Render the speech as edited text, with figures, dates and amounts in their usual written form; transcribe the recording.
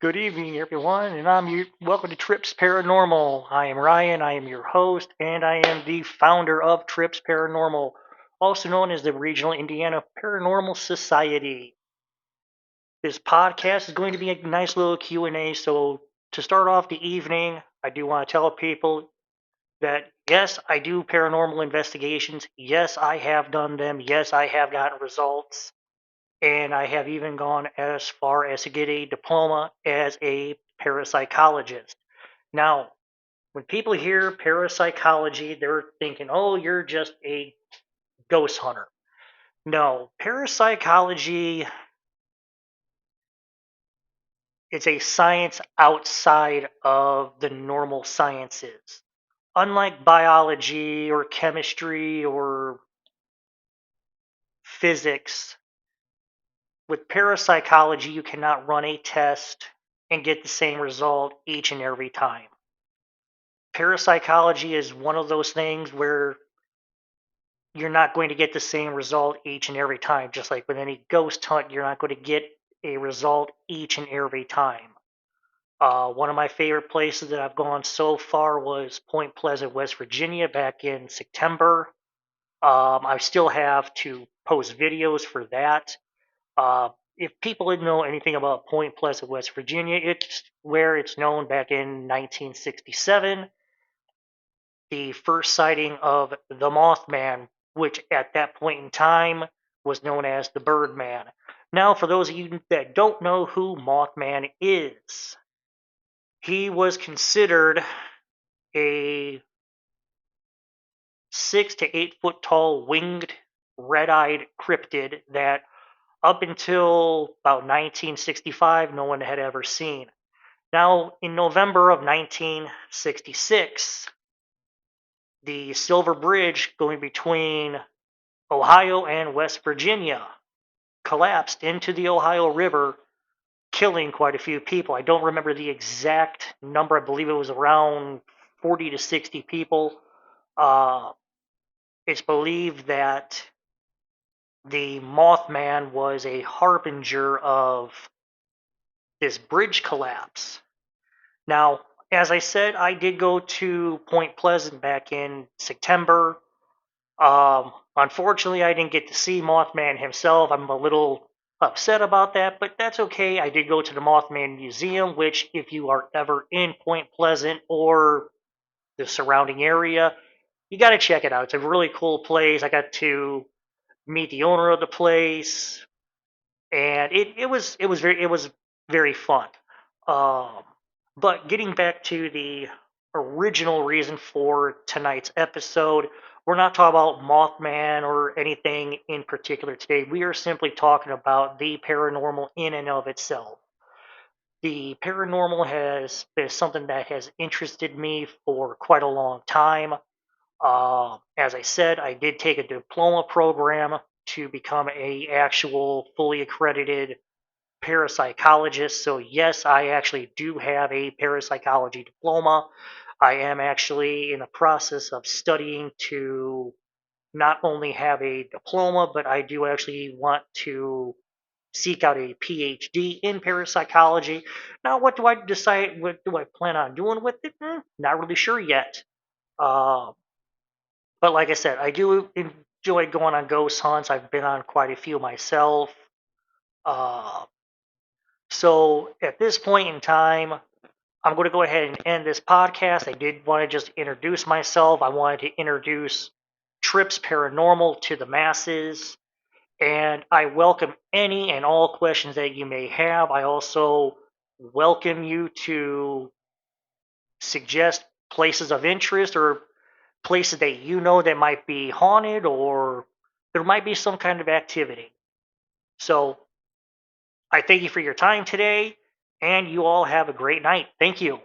Good evening, everyone, and welcome to Trips Paranormal. I am Ryan, I am your host, and I am the founder of Trips Paranormal, also known as the Regional Indiana Paranormal Society. This podcast is going to be a nice little Q&A, so to start off the evening, I do want to tell people that yes, I do paranormal investigations. Yes, I have done them. Yes, I have gotten results. And I have even gone as far as to get a diploma as a parapsychologist. Now, when people hear parapsychology, they're thinking, oh, you're just a ghost hunter. No, parapsychology is a science outside of the normal sciences. Unlike biology or chemistry or physics, with parapsychology, you cannot run a test and get the same result each and every time. Parapsychology is one of those things where you're not going to get the same result each and every time. Just like with any ghost hunt, you're not going to get a result each and every time. One of my favorite places that I've gone so far was Point Pleasant, West Virginia, back in September. I still have to post videos for that. If people didn't know anything about Point Pleasant, West Virginia, it's where it's known back in 1967, the first sighting of the Mothman, which at that point in time was known as the Birdman. Now, for those of you that don't know who Mothman is, he was considered a 6 to 8 foot tall winged red eyed cryptid that up until about 1965 no one had ever seen. Now, in November of 1966, the Silver Bridge going between Ohio and West Virginia collapsed into the Ohio River, killing quite a few people. I don't remember the exact number. I believe it was around 40 to 60 people. Uh, it's believed that the Mothman was a harbinger of this bridge collapse. Now, as I said, I did go to Point Pleasant back in September. Unfortunately, I didn't get to see Mothman himself. I'm a little upset about that, but that's okay. I did go to the Mothman Museum, which, if you are ever in Point Pleasant or the surrounding area, you got to check it out. It's a really cool place. I got to meet the owner of the place, and it was very fun. Um, but getting back to the original reason for tonight's episode, we're not talking about Mothman or anything in particular today. We are simply talking about the paranormal in and of itself. The paranormal has been something that has interested me for quite a long time. As I said, I did take a diploma program to become a actual fully accredited parapsychologist. So yes, I actually do have a parapsychology diploma. I am actually in the process of studying to not only have a diploma, but I do actually want to seek out a PhD in parapsychology. Now, what do I decide? What do I plan on doing with it? Not really sure yet. Uh, but like I said, I do enjoy going on ghost hunts. I've been on quite a few myself. Uh, so at this point in time, I'm going to go ahead and end this podcast. I did want to just introduce myself. I wanted to introduce Trips Paranormal to the masses. And I welcome any and all questions that you may have. I also welcome you to suggest places of interest or places that you know that might be haunted or there might be some kind of activity. So I thank you for your time today, and you all have a great night. Thank you.